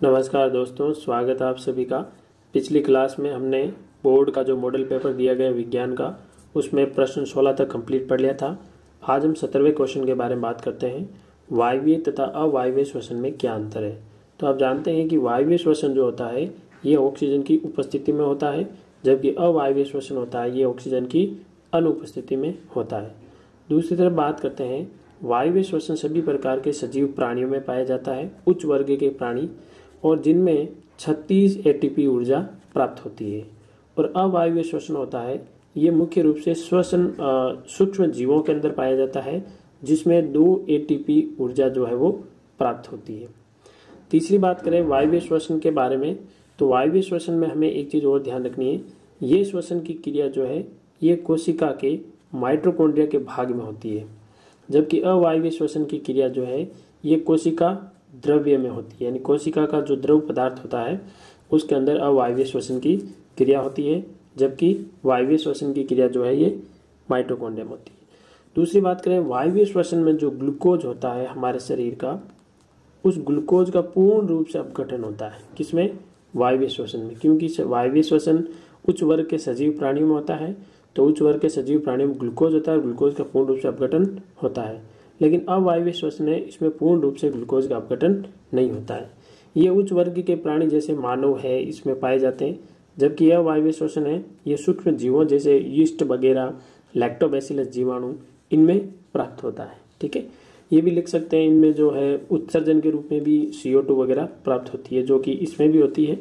नमस्कार दोस्तों, स्वागत है आप सभी का। पिछली क्लास में हमने बोर्ड का जो मॉडल पेपर दिया गया विज्ञान का, उसमें प्रश्न 16 तक कंप्लीट पढ़ लिया था। आज हम 17वें क्वेश्चन के बारे में बात करते हैं। वायवीय तथा अवायवीय श्वसन में क्या अंतर है। तो आप जानते हैं कि वायवीय श्वसन जो होता है ये ऑक्सीजन की उपस्थिति में होता है, जबकि अवायवीय श्वसन होता है ये ऑक्सीजन की अनुपस्थिति में होता है। दूसरी तरफ बात करते हैं, वायवीय श्वसन सभी प्रकार के सजीव प्राणियों में पाया जाता है, उच्च वर्ग के प्राणी, और जिनमें 36 एटीपी ऊर्जा प्राप्त होती है। और अवायवीय श्वसन होता है ये मुख्य रूप से श्वसन सूक्ष्म जीवों के अंदर पाया जाता है, जिसमें 2 एटीपी ऊर्जा जो है वो प्राप्त होती है। तीसरी बात करें वायवीय श्वसन के बारे में, तो वायवीय श्वसन में हमें एक चीज और ध्यान रखनी है, ये श्वसन की क्रिया जो है ये कोशिका के माइटोकॉन्ड्रिया के भाग में होती है, जबकि अवायवीय श्वसन की क्रिया जो है ये कोशिका द्रव्य में होती है, यानी कोशिका का जो द्रव पदार्थ होता है उसके अंदर अवायवीय श्वसन की क्रिया होती है, जबकि वायवीय श्वसन की क्रिया जो है ये माइटोकॉन्ड्रिया में होती है। दूसरी बात करें, वायवीय श्वसन में जो ग्लूकोज होता है हमारे शरीर का, उस ग्लूकोज का पूर्ण रूप से अपघटन होता है। किसमें? वायवीय श्वसन में, क्योंकि वायवीय श्वसन उच्च वर्ग के सजीव प्राणियों में होता है, तो उच्च वर्ग के सजीव प्राणियों में ग्लूकोज होता है, ग्लूकोज का पूर्ण रूप से अपघटन होता है। लेकिन अवायवीय श्वसन है, इसमें पूर्ण रूप से ग्लूकोज का अपघटन नहीं होता है। ये उच्च वर्ग के प्राणी जैसे मानव है इसमें पाए जाते हैं, जबकि अवायवीय श्वसन है ये सूक्ष्म जीवों जैसे यीस्ट वगैरह, लैक्टोबैसिलस जीवाणु, इनमें प्राप्त होता है। ठीक है, ये भी लिख सकते हैं, इनमें जो है उत्सर्जन के रूप में भी CO2 वगैरह प्राप्त होती है, जो कि इसमें भी होती है।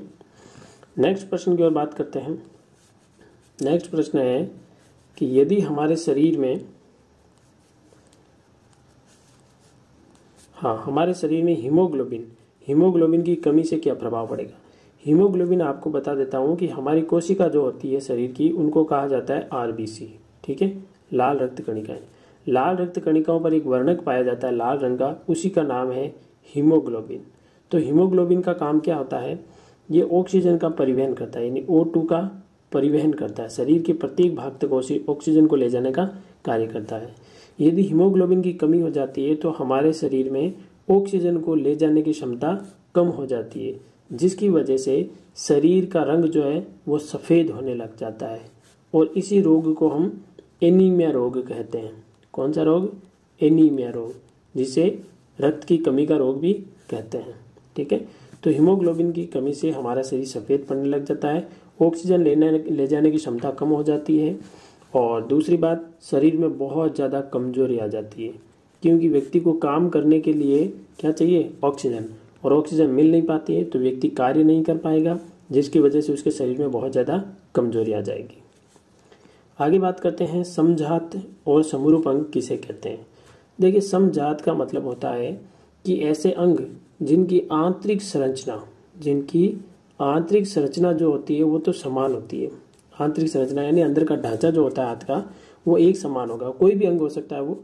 नेक्स्ट प्रश्न की ओर बात करते हैं। नेक्स्ट प्रश्न है कि यदि हमारे शरीर में हीमोग्लोबिन की कमी से क्या प्रभाव पड़ेगा। हीमोग्लोबिन आपको बता देता हूं कि हमारी कोशिका जो होती है शरीर की, उनको कहा जाता है RBC। ठीक है, लाल रक्त कणिकाएं। लाल रक्त कणिकाओं पर एक वर्णक पाया जाता है लाल रंग का, उसी का नाम है हीमोग्लोबिन। तो हीमोग्लोबिन का काम क्या होता है, ये ऑक्सीजन का परिवहन करता है, यानी O2 का परिवहन करता है, शरीर के प्रत्येक भाग तक ऑक्सीजन को ले जाने का कार्य करता है। यदि हीमोग्लोबिन की कमी हो जाती है तो हमारे शरीर में ऑक्सीजन को ले जाने की क्षमता कम हो जाती है, जिसकी वजह से शरीर का रंग जो है वो सफ़ेद होने लग जाता है, और इसी रोग को हम एनीमिया रोग कहते हैं। कौन सा रोग? एनीमिया रोग, जिसे रक्त की कमी का रोग भी कहते हैं। ठीक है, तो हीमोग्लोबिन की कमी से हमारा शरीर सफ़ेद पड़ने लग जाता है, ऑक्सीजन ले जाने की क्षमता कम हो जाती है, और दूसरी बात, शरीर में बहुत ज़्यादा कमजोरी आ जाती है, क्योंकि व्यक्ति को काम करने के लिए क्या चाहिए? ऑक्सीजन, और ऑक्सीजन मिल नहीं पाती है तो व्यक्ति कार्य नहीं कर पाएगा, जिसकी वजह से उसके शरीर में बहुत ज़्यादा कमजोरी आ जाएगी। आगे बात करते हैं, समजात और समरूप अंग किसे कहते हैं। देखिए, समजात का मतलब होता है कि ऐसे अंग जिनकी आंतरिक संरचना जो होती है वो तो समान होती है। आंतरिक संरचना यानी अंदर का ढांचा जो होता है हाथ का, वो एक समान होगा, कोई भी अंग हो सकता है वो,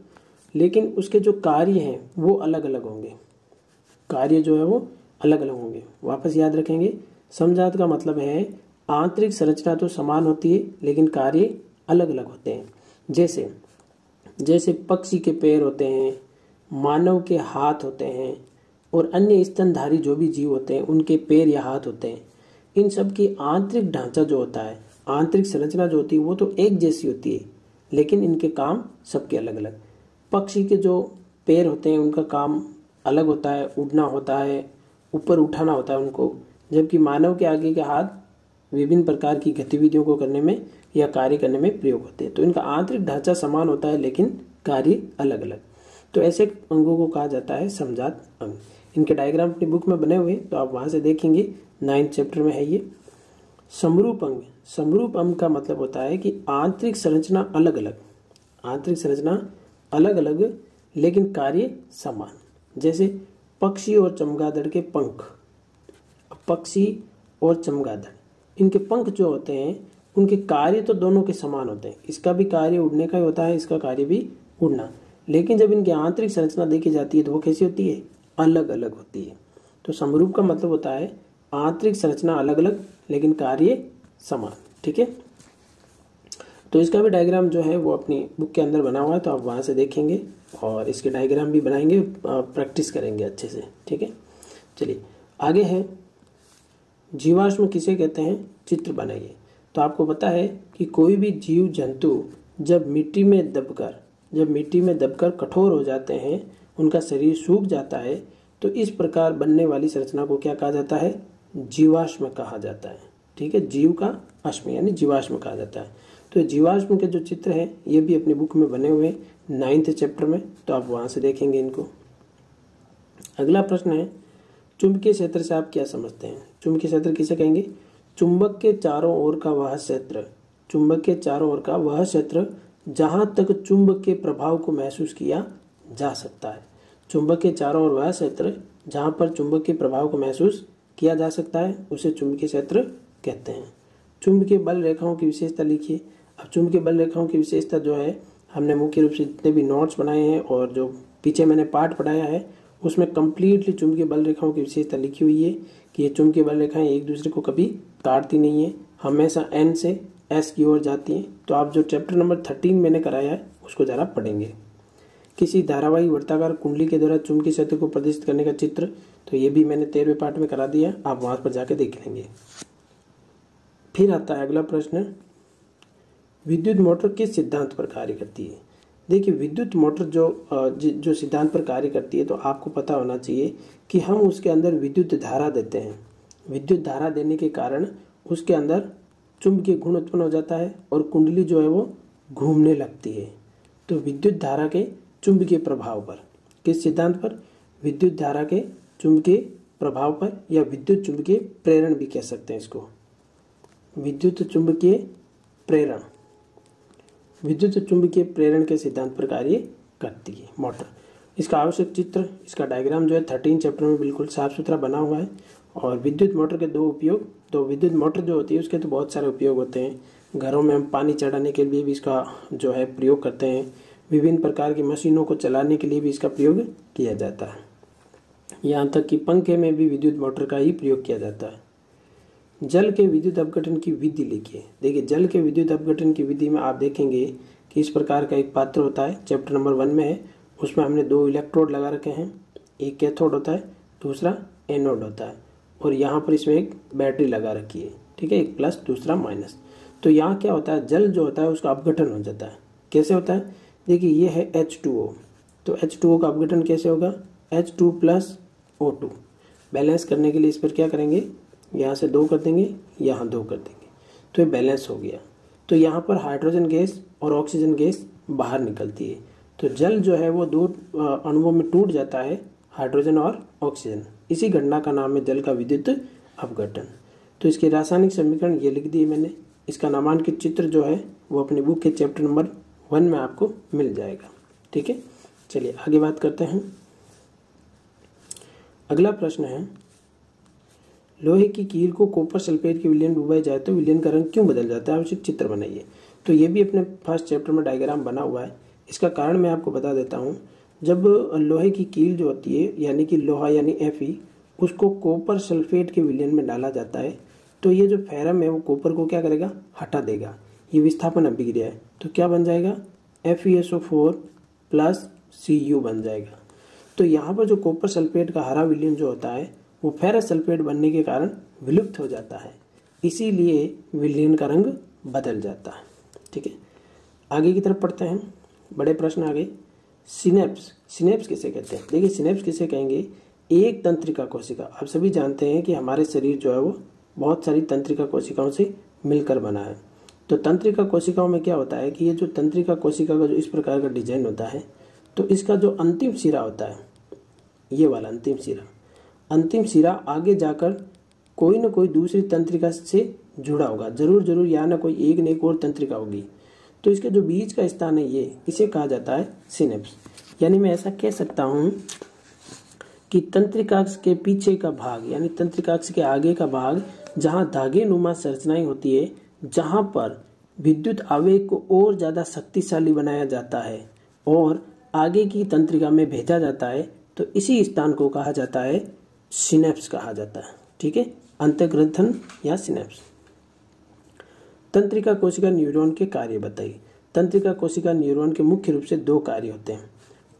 लेकिन उसके जो कार्य हैं वो अलग अलग होंगे। कार्य जो है वो अलग अलग होंगे। वापस याद रखेंगे, समजात का मतलब है आंतरिक संरचना तो समान होती है लेकिन कार्य अलग अलग होते हैं। जैसे पक्षी के पैर होते हैं, मानव के हाथ होते हैं, और अन्य स्तनधारी जो भी जीव होते हैं उनके पैर या हाथ होते हैं। इन सब की आंतरिक ढांचा जो होता है, आंतरिक संरचना जो होती है वो तो एक जैसी होती है, लेकिन इनके काम सबके अलग अलग। पक्षी के जो पैर होते हैं उनका काम अलग होता है, उड़ना होता है, ऊपर उठाना होता है उनको, जबकि मानव के आगे के हाथ विभिन्न प्रकार की गतिविधियों को करने में या कार्य करने में प्रयोग होते हैं। तो इनका आंतरिक ढांचा समान होता है लेकिन कार्य अलग अलग। तो ऐसे अंगों को कहा जाता है समजात अंग। इनके डायग्राम अपनी बुक में बने हुए, तो आप वहां से देखेंगे, 9th चैप्टर में है ये। समरूप अंग। समरूप अंग का मतलब होता है कि आंतरिक संरचना अलग अलग लेकिन कार्य समान। जैसे पक्षी और चमगादड़ के पंख। पक्षी और चमगादड़, इनके पंख जो होते हैं उनके कार्य तो दोनों के समान होते हैं। इसका भी कार्य उड़ने का ही होता है, इसका कार्य भी उड़ना, लेकिन जब इनकी आंतरिक संरचना देखी जाती है तो वो कैसी होती है? अलग अलग होती है। तो समरूप का मतलब होता है आंतरिक संरचना अलग अलग लेकिन कार्य समान। ठीक है, तो इसका भी डायग्राम जो है वो अपनी बुक के अंदर बना हुआ है, तो आप वहां से देखेंगे और इसके डायग्राम भी बनाएंगे, प्रैक्टिस करेंगे अच्छे से। ठीक है, चलिए आगे है जीवाश्म किसे कहते हैं? चित्र बनाइए। तो आपको पता है कि कोई भी जीव जंतु जब मिट्टी में दबकर कठोर हो जाते हैं, उनका शरीर सूख जाता है, तो इस प्रकार बनने वाली संरचना को क्या कहा जाता है? जीवाश्म कहा जाता है। ठीक है, जीव का अश्म यानी जीवाश्म कहा जाता है। तो जीवाश्म के जो चित्र हैं ये भी अपनी बुक में बने हुए हैं 9th चैप्टर में, तो आप वहां से देखेंगे इनको। अगला प्रश्न है, चुंबकीय क्षेत्र से आप क्या समझते हैं? चुंबकीय क्षेत्र किसे कहेंगे? चुंबक के चारों ओर का वह क्षेत्र जहां तक चुंबक के प्रभाव को महसूस किया जा सकता है। चुंबक के चारों ओर वह क्षेत्र जहां पर चुंबक के प्रभाव को महसूस किया जा सकता है, उसे चुंबकीय क्षेत्र कहते हैं। चुंबकीय बल रेखाओं की विशेषता लिखिए। अब चुंबकीय बल रेखाओं की विशेषता जो है, हमने मुख्य रूप से जितने भी नोट्स बनाए हैं और जो पीछे मैंने पाठ पढ़ाया है उसमें कंप्लीटली चुंबकीय बल रेखाओं की विशेषता लिखी हुई है कि ये चुंबकीय बल रेखाएं एक दूसरे को कभी काटती नहीं है, हमेशा N से S की ओर जाती हैं। तो आप जो चैप्टर नंबर 13 मैंने कराया है उसको जरा पढ़ेंगे। किसी धारावाही वर्ताकार कुंडली के द्वारा चुंबकीय क्षेत्र को प्रदर्शित करने का चित्र, तो ये भी मैंने 13वें पाठ में करा दिया, आप वहां पर जाके देख लेंगे। फिर आता है अगला प्रश्न, विद्युत मोटर किस सिद्धांत पर कार्य करती है? देखिए, विद्युत मोटर जो सिद्धांत पर कार्य करती है, तो आपको पता होना चाहिए कि हम उसके अंदर विद्युत धारा देते हैं। विद्युत धारा देने के कारण उसके अंदर चुंबकीय गुण उत्पन्न हो जाता है और कुंडली जो है वो घूमने लगती है। तो विद्युत धारा के चुंबकीय प्रभाव पर, किस सिद्धांत पर? विद्युत धारा के चुंबकीय प्रभाव पर, या विद्युत चुंबकीय प्रेरण भी कह सकते हैं इसको। विद्युत चुंबकीय चुंबकीय प्रेरण के सिद्धांत पर कार्य करती है मोटर। इसका आवश्यक चित्र, इसका डायग्राम जो है 13 चैप्टर में बिल्कुल साफ सुथरा बना हुआ है। और विद्युत मोटर के दो विद्युत मोटर जो होती है उसके तो बहुत सारे उपयोग होते हैं। घरों में हम पानी चढ़ाने के लिए भी इसका जो है प्रयोग करते हैं। विभिन्न प्रकार की मशीनों को चलाने के लिए भी इसका प्रयोग किया जाता है। यहाँ तक कि पंखे में भी विद्युत मोटर का ही प्रयोग किया जाता है। जल के विद्युत अपघटन की विधि लिखिए। देखिए, जल के विद्युत अपघटन की विधि में आप देखेंगे कि इस प्रकार का एक पात्र होता है, चैप्टर नंबर 1 में है। उसमें हमने 2 इलेक्ट्रोड लगा रखे हैं, एक कैथोड होता है, दूसरा एनोड होता है, और यहाँ पर इसमें एक बैटरी लगा रखी है। ठीक है, एक प्लस दूसरा माइनस। तो यहाँ क्या होता है, जल जो होता है उसका अपघटन हो जाता है। कैसे होता है? देखिए, ये है H2O, तो H2O का अपघटन कैसे होगा? H2 + O2। बैलेंस करने के लिए इस पर क्या करेंगे, यहाँ से 2 कर देंगे, यहाँ 2 कर देंगे, तो ये बैलेंस हो गया। तो यहाँ पर हाइड्रोजन गैस और ऑक्सीजन गैस बाहर निकलती है। तो जल जो है वो 2 अणुओं में टूट जाता है, हाइड्रोजन और ऑक्सीजन। इसी घटना का नाम है जल का विद्युत अपघटन। तो इसके रासायनिक समीकरण ये लिख दिए मैंने। इसका नामांकित चित्र जो है वो अपनी बुक के चैप्टर नंबर 1 में आपको मिल जाएगा। ठीक है, चलिए आगे बात करते हैं। अगला प्रश्न है, लोहे की कील को कॉपर सल्फेट के विलयन डुबाई जाए तो विलयन का रंग क्यों बदल जाता है? आवश्यक चित्र बनाइए। तो ये भी अपने फर्स्ट चैप्टर में डायग्राम बना हुआ है। इसका कारण मैं आपको बता देता हूँ। जब लोहे की कील जो होती है, यानी कि लोहा यानी Fe, उसको कॉपर सल्फेट के विलयन में डाला जाता है, तो ये जो फेरम है वो कॉपर को क्या करेगा, हटा देगा। ये विस्थापन अभिक्रिया है, तो क्या बन जाएगा, FeSO4 + Cu बन जाएगा। तो यहाँ पर जो कॉपर सल्फेट का हरा विलयन जो होता है वो फेरस सल्फेट बनने के कारण विलुप्त हो जाता है, इसीलिए विलयन का रंग बदल जाता है। ठीक है, आगे की तरफ पढ़ते हैं। बड़े प्रश्न आ गए। सिनेप्स किसे कहते हैं? देखिए, सिनेप्स किसे कहेंगे? एक तंत्रिका कोशिका। आप सभी जानते हैं कि हमारे शरीर जो है वो बहुत सारी तंत्रिका कोशिकाओं से मिलकर बना है। तो तंत्रिका कोशिकाओं में क्या होता है कि ये जो तंत्रिका कोशिका का जो इस प्रकार का डिजाइन होता है, तो इसका जो अंतिम सिरा होता है, ये वाला अंतिम सिरा आगे जाकर कोई ना कोई दूसरी तंत्रिका से जुड़ा होगा, जरूर या ना कोई एक न एक और तंत्रिका होगी। तो इसके जो बीच का स्थान है ये, इसे कहा जाता है सिनेप्स। यानी मैं ऐसा कह सकता हूँ कि तंत्रिकाक्ष के पीछे का भाग, यानी तंत्रिकाक्ष के आगे का भाग, जहाँ धागे नुमा संरचनाएं होती है, जहाँ पर विद्युत आवेग को और ज्यादा शक्तिशाली बनाया जाता है और आगे की तंत्रिका में भेजा जाता है, तो इसी स्थान को कहा जाता है सिनेप्स कहा जाता है। ठीक है, अंतःग्रंथन या सिनेप्स। तंत्रिका कोशिका न्यूरॉन के कार्य बताइए। तंत्रिका कोशिका न्यूरॉन के मुख्य रूप से 2 कार्य होते हैं।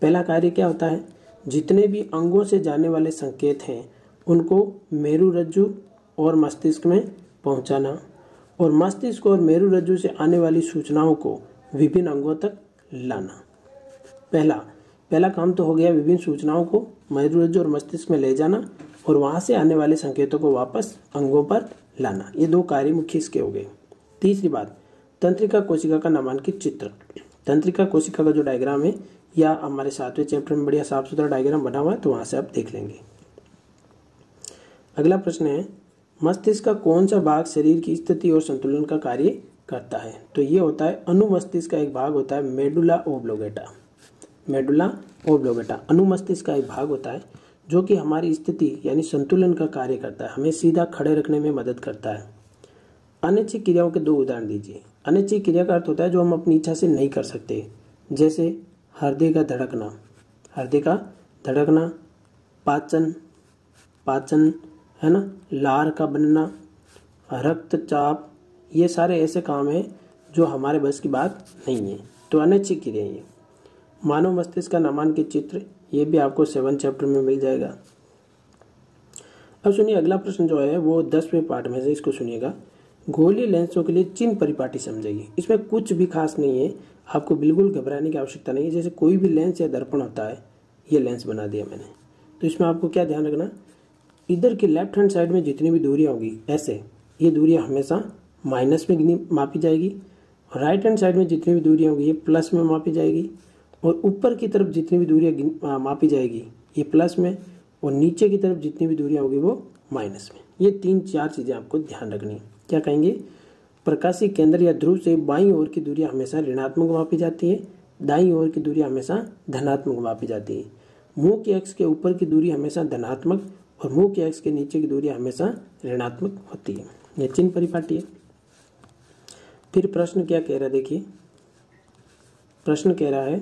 पहला कार्य क्या होता है, जितने भी अंगों से जाने वाले संकेत हैं उनको मेरुरज्जु और मस्तिष्क में पहुंचाना, और मस्तिष्क और मेरुरज्जु से आने वाली सूचनाओं को विभिन्न अंगों तक लाना। पहला काम तो हो गया विभिन्न सूचनाओं को मेरुरज्जु और मस्तिष्क में ले जाना और वहां से आने वाले संकेतों को वापस अंगों पर लाना। ये 2 कार्य मुख्य इसके हो गए। तीसरी बात, तंत्रिका कोशिका का नामांकित चित्र। तंत्रिका कोशिका का जो डायग्राम है या हमारे 7वें चैप्टर में बढ़िया साफ सुथरा डायग्राम बना हुआ है, तो वहां से आप देख लेंगे। अगला प्रश्न है, मस्तिष्क का कौन सा भाग शरीर की स्थिति और संतुलन का कार्य करता है? तो ये होता है अनुमस्तिष्क का एक भाग होता है मेडुला ओब्लोगेटा। मेडुला ओब्लोगेटा अनुमस्तिष्क का एक भाग होता है जो कि हमारी स्थिति यानी संतुलन का कार्य करता है, हमें सीधा खड़े रखने में मदद करता है। अनैच्छिक क्रियाओं के 2 उदाहरण दीजिए। अनैच्छिक क्रिया का अर्थ होता है जो हम अपनी इच्छा से नहीं कर सकते, जैसे हृदय का धड़कना, पाचन है ना, लार का बनना, रक्तचाप, ये सारे ऐसे काम हैं जो हमारे बस की बात नहीं है, तो अनैच्छिक क्रिया है। मानव मस्तिष्क का नामांकित चित्र, ये भी आपको 7 चैप्टर में मिल जाएगा। अब सुनिए अगला प्रश्न जो है वो 10वें पार्ट में से, इसको सुनिएगा। गोलीय लेंसों के लिए चिन्ह परिपाटी समझेगी। इसमें कुछ भी खास नहीं है, आपको बिल्कुल घबराने की आवश्यकता नहीं है। जैसे कोई भी लेंस या दर्पण होता है, ये लेंस बना दिया मैंने, तो इसमें आपको क्या ध्यान रखना, इधर की लेफ्ट हैंड साइड में जितनी भी दूरियां होगी ऐसे, ये दूरियां हमेशा माइनस में मापी जाएगी, और राइट हैंड साइड में जितनी भी दूरियां होगी ये प्लस में मापी जाएगी, और ऊपर की तरफ जितनी भी दूरियां मापी जाएगी ये प्लस में, और नीचे की तरफ जितनी भी दूरियां होगी वो माइनस में। ये 3-4 चीजें आपको ध्यान रखनी है। क्या कहेंगे, प्रकाशीय केंद्र या ध्रुव से बाईं ओर की दूरियां हमेशा ऋणात्मक मापी जाती है, दाईं ओर की दूरियां हमेशा धनात्मक मापी जाती है। मुंह के अक्ष के ऊपर की दूरी हमेशा धनात्मक और मुंह के अक्ष के नीचे की दूरी हमेशा ऋणात्मक होती है। यह चिन्ह परिपाटी है। फिर प्रश्न क्या कह रहा है, देखिए प्रश्न कह रहा है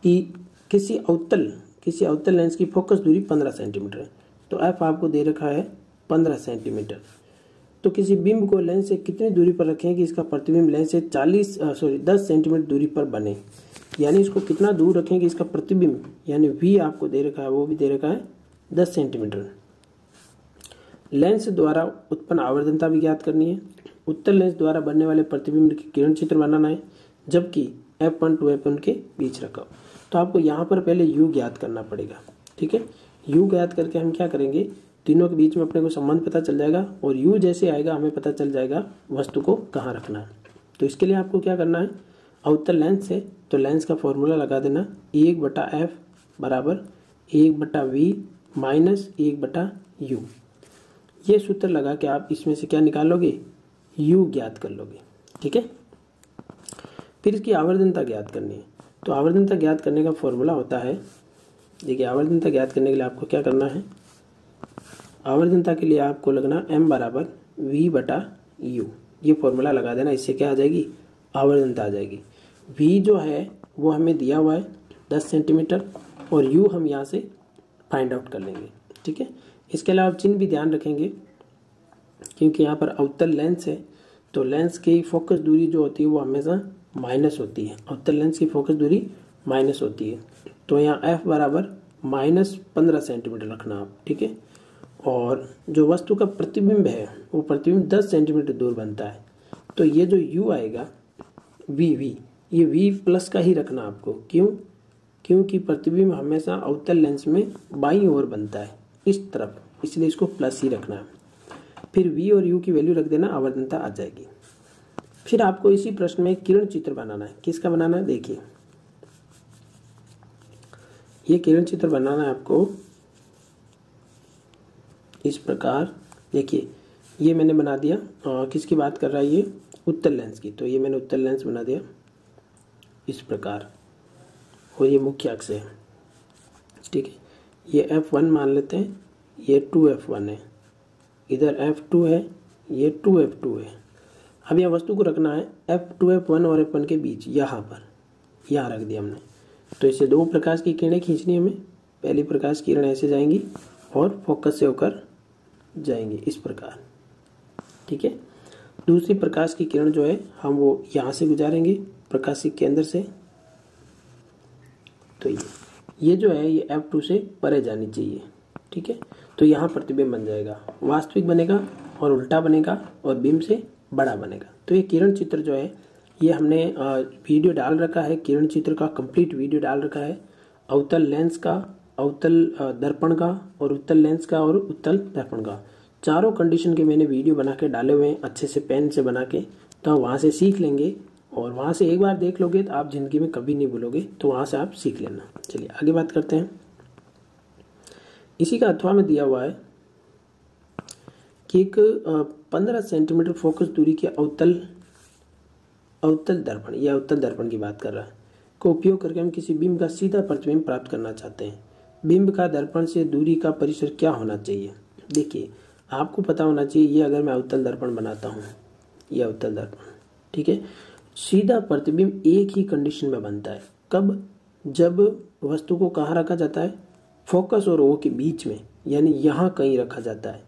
कि किसी अवतल लेंस की फोकस दूरी 15 सेंटीमीटर है, तो एफ आपको दे रखा है 15 सेंटीमीटर। तो किसी बिंब को लेंस से कितनी दूरी पर रखें कि इसका प्रतिबिंब लेंस से 10 सेंटीमीटर दूरी पर बने, यानी इसको कितना दूर रखें कि इसका प्रतिबिंब यानी वी आपको दे रखा है, वो भी दे रखा है 10 सेंटीमीटर। लेंस द्वारा उत्पन्न आवर्धनता भी ज्ञात करनी है। उत्तल लेंस द्वारा बनने वाले प्रतिबिंब के किरण चित्र बनाना है, जबकि f1 to f1 के बीच रखा। तो आपको यहाँ पर पहले u ज्ञात करना पड़ेगा, ठीक है। u ज्ञात करके हम क्या करेंगे, तीनों के बीच में अपने को संबंध पता चल जाएगा, और u जैसे आएगा हमें पता चल जाएगा वस्तु को कहाँ रखना है। तो इसके लिए आपको क्या करना है, अवतल लेंस है तो लेंस का फॉर्मूला लगा देना, 1/f बराबर 1/v माइनस 1/u। ये सूत्र लगा के आप इसमें से क्या निकालोगे, u ज्ञात कर लोगे, ठीक है। फिर इसकी आवर्धनता ज्ञात करनी है। तो आवर्धनता ज्ञात करने का फॉर्मूला होता है, देखिए आवर्धनता ज्ञात करने के लिए आपको क्या करना है, आवर्धनता के लिए आपको लगना m बराबर v/u। ये फॉर्मूला लगा देना, इससे क्या आ जाएगी, आवर्धनता आ जाएगी। v जो है वो हमें दिया हुआ है 10 सेंटीमीटर, और u हम यहाँ से फाइंड आउट कर लेंगे, ठीक है। इसके अलावा चिन्ह भी ध्यान रखेंगे, क्योंकि यहाँ पर अवतल लेंस है तो लेंस की फोकस दूरी जो होती है वो हमेशा माइनस होती है। अवतल लेंस की फोकस दूरी माइनस होती है, तो यहाँ f बराबर -15 सेंटीमीटर रखना आप, ठीक है। और जो वस्तु का प्रतिबिंब है वो प्रतिबिंब 10 सेंटीमीटर दूर बनता है, तो ये जो u आएगा v ये v प्लस का ही रखना आपको। क्यों, क्योंकि प्रतिबिंब हमेशा अवतल लेंस में बाईं ओर बनता है इस तरफ, इसलिए इसको प्लस ही रखना है। फिर v और u की वैल्यू रख देना, आवर्धनता आ जाएगी। फिर आपको इसी प्रश्न में किरण चित्र बनाना है। किसका बनाना है, देखिए ये किरण चित्र बनाना है आपको इस प्रकार। देखिए ये मैंने बना दिया, किसकी बात कर रहा है ये, उत्तल लेंस की। तो ये मैंने उत्तल लेंस बना दिया इस प्रकार, और ये मुख्य अक्ष है, ठीक है। ये f1 मान लेते हैं, ये 2f1 है, इधर f2 है, ये 2f2 है। अब यह वस्तु को रखना है f2 f1 और f1 के बीच, यहाँ पर यहाँ रख दिया हमने। तो इसे 2 प्रकाश की किरणें खींचनी है हमें। पहली प्रकाश की किरण ऐसे जाएंगी और फोकस से होकर जाएंगी इस प्रकार, ठीक है। दूसरी प्रकाश की किरण जो है हम वो यहाँ से गुजारेंगे प्रकाशिक केंद्र से। तो ये जो है ये f2 से परे जानी चाहिए, ठीक है। तो यहाँ प्रतिबिंब बन जाएगा, वास्तविक बनेगा और उल्टा बनेगा और बिंब से बड़ा बनेगा। तो ये किरण चित्र जो है ये हमने वीडियो डाल रखा है, किरण चित्र का कंप्लीट वीडियो डाल रखा है, अवतल लेंस का, अवतल दर्पण का और उत्तल लेंस का और उत्तल दर्पण का, चारों कंडीशन के मैंने वीडियो बना के डाले हुए हैं अच्छे से पेन से बना के। तो वहाँ से सीख लेंगे और वहाँ से एक बार देख लोगे तो आप जिंदगी में कभी नहीं भूलोगे, तो वहाँ से आप सीख लेना। चलिए आगे बात करते हैं। इसी का अथवा में दिया हुआ है कि एक 15 सेंटीमीटर फोकस दूरी के अवतल दर्पण या अवतल दर्पण की बात कर रहा है को उपयोग करके हम किसी बिंब का सीधा प्रतिबिंब प्राप्त करना चाहते हैं। बिंब का दर्पण से दूरी का परिसर क्या होना चाहिए? देखिए आपको पता होना चाहिए, ये अगर मैं अवतल दर्पण बनाता हूँ, ये अवतल दर्पण, ठीक है, सीधा प्रतिबिंब एक ही कंडीशन में बनता है। कब? जब वस्तु को कहाँ रखा जाता है? फोकस और ओ के बीच में, यानी यहाँ कहीं रखा जाता है।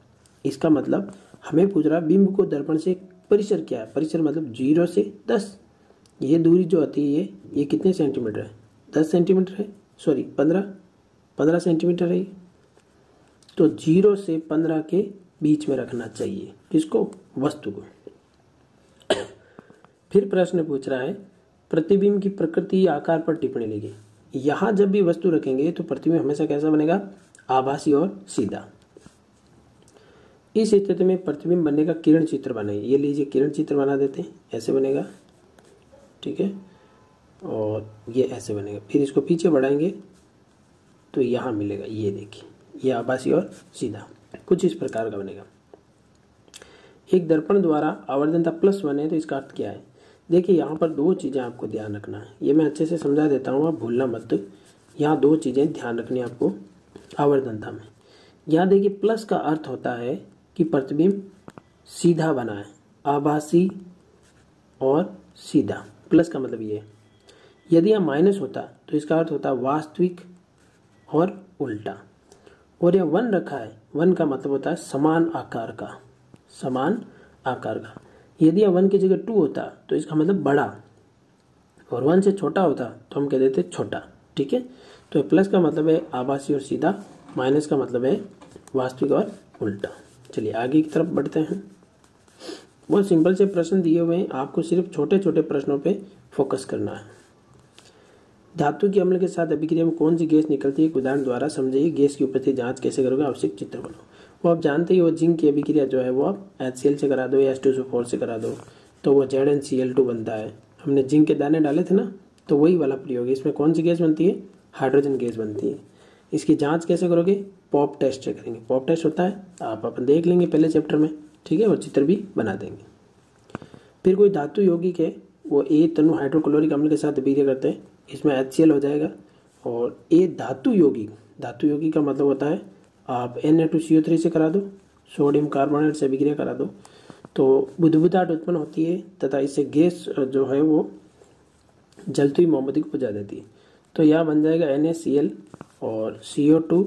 इसका मतलब हमें पूछ रहा बिंब को दर्पण से परिसर क्या है? परिसर मतलब 0 से 10, ये दूरी जो आती है ये कितने सेंटीमीटर है? 10 सेंटीमीटर है, सॉरी 15 सेंटीमीटर है। तो 0 से 15 के बीच में रखना चाहिए किसको? वस्तु को। फिर प्रश्न पूछ रहा है प्रतिबिंब की प्रकृति या आकार पर टिप्पणी लिखिए। यहां जब भी वस्तु रखेंगे तो प्रतिबिंब हमेशा कैसा बनेगा? आभासी और सीधा। इस स्थिति में प्रतिबिंब बनने का किरण चित्र बनाइए। ये लीजिए किरण चित्र बना देते हैं, ऐसे बनेगा, ठीक है, और ये ऐसे बनेगा। फिर इसको पीछे बढ़ाएंगे तो यहाँ मिलेगा, ये देखिए, ये आभासी और सीधा कुछ इस प्रकार का बनेगा। एक दर्पण द्वारा आवर्धनता +1 है, तो इसका अर्थ क्या है? देखिए यहाँ पर 2 चीज़ें आपको ध्यान रखना है, ये मैं अच्छे से समझा देता हूँ, आप भूलना मत। यहाँ 2 चीज़ें ध्यान रखनी है आपको आवर्धनता में। यहाँ देखिए प्लस का अर्थ होता है कि प्रतिबिंब सीधा बना है, आभासी और सीधा। प्लस का मतलब ये है। यदि यह माइनस होता तो इसका अर्थ होता वास्तविक और उल्टा। और यह 1 रखा है, 1 का मतलब होता है समान आकार का, समान आकार का। यदि यह 1 की जगह 2 होता तो इसका मतलब बड़ा, और 1 से छोटा होता तो हम कह देते छोटा, ठीक है। तो प्लस का मतलब है आभासी और सीधा, माइनस का मतलब है वास्तविक और उल्टा। चलिए आगे की तरफ बढ़ते हैं। बहुत सिंपल से प्रश्न दिए हुए हैं, आपको सिर्फ छोटे छोटे प्रश्नों पे फोकस करना है। धातु के अम्ल के साथ अभिक्रिया में कौन सी गैस निकलती है? एक उदाहरण द्वारा समझिए। गैस की उपस्थिति जांच कैसे करोगे? आवश्यक चित्र बनाओ। वो आप जानते ही, वो जिंक की अभिक्रिया जो है वो आप HCl से करा दो या H2SO4 से करा दो तो वो ZnCl2 बनता है। हमने जिंक के दाने डाले थे ना, तो वही वाला प्रयोग है। इसमें कौन सी गैस बनती है? हाइड्रोजन गैस बनती है। इसकी जांच कैसे करोगे? पॉप टेस्ट से करेंगे। पॉप टेस्ट होता है, आप अपन देख लेंगे पहले चैप्टर में, ठीक है, और चित्र भी बना देंगे। फिर कोई धातु यौगिक है, वो A तनु हाइड्रोक्लोरिक अम्ल के साथ अभिक्रिया करते हैं, इसमें HCl हो जाएगा। और A धातु यौगिक का मतलब होता है आप Na2CO3 से करा दो, सोडियम कार्बोनेट से अभिक्रिया करा दो तो बुदबुदाहट उत्पन्न होती है तथा इससे गैस जो है वो जलती हुई मोमबत्ती को बुझा देती है। तो यहाँ बन जाएगा NaCl और CO2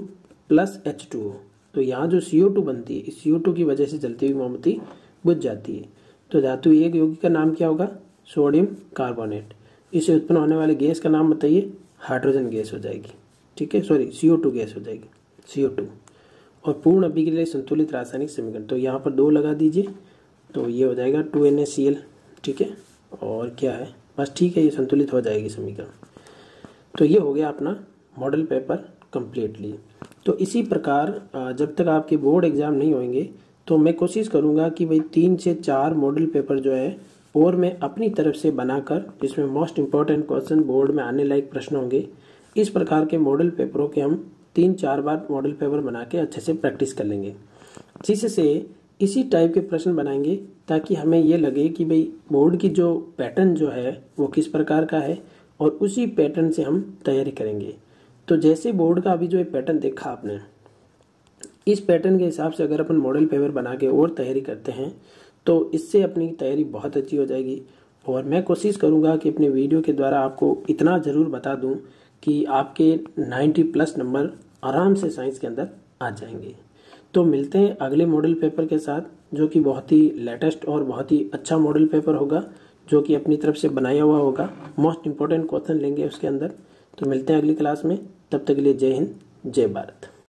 प्लस H2O। तो यहाँ जो CO2 बनती है, इस CO2 की वजह से जलती हुई मोमबत्ती बुझ जाती है। तो धातु एक यौगिक का नाम क्या होगा? Sodium carbonate. इससे उत्पन्न होने वाले गैस का नाम बताइए? हाइड्रोजन गैस हो जाएगी, ठीक है, सॉरी CO2 गैस हो जाएगी, CO2। और पूर्ण अभिक्रिया संतुलित रासायनिक समीकरण, तो यहाँ पर 2 लगा दीजिए तो ये हो जाएगा 2NaCl, ठीक है। और क्या है, बस ठीक है, ये संतुलित हो जाएगी समीकरण। तो ये हो गया अपना मॉडल पेपर कंप्लीटली। तो इसी प्रकार जब तक आपके बोर्ड एग्जाम नहीं होंगे तो मैं कोशिश करूंगा कि भाई 3 से 4 मॉडल पेपर जो है और मैं अपनी तरफ से बनाकर, जिसमें मोस्ट इम्पोर्टेंट क्वेश्चन बोर्ड में आने लायक प्रश्न होंगे, इस प्रकार के मॉडल पेपरों के हम 3-4 बार मॉडल पेपर बना के अच्छे से प्रैक्टिस कर लेंगे, जिससे इसी टाइप के प्रश्न बनाएंगे ताकि हमें ये लगे कि भाई बोर्ड की जो पैटर्न जो है वो किस प्रकार का है और उसी पैटर्न से हम तैयारी करेंगे। तो जैसे बोर्ड का अभी जो ये पैटर्न देखा आपने, इस पैटर्न के हिसाब से अगर अपन मॉडल पेपर बना के और तैयारी करते हैं तो इससे अपनी तैयारी बहुत अच्छी हो जाएगी। और मैं कोशिश करूंगा कि अपने वीडियो के द्वारा आपको इतना ज़रूर बता दूं कि आपके 90+ नंबर आराम से साइंस के अंदर आ जाएंगे। तो मिलते हैं अगले मॉडल पेपर के साथ, जो कि बहुत ही लेटेस्ट और बहुत ही अच्छा मॉडल पेपर होगा, जो कि अपनी तरफ से बनाया हुआ होगा। मोस्ट इम्पोर्टेंट क्वेश्चन लेंगे उसके अंदर। तो मिलते हैं अगली क्लास में, तब तक के लिए जय हिंद, जय भारत।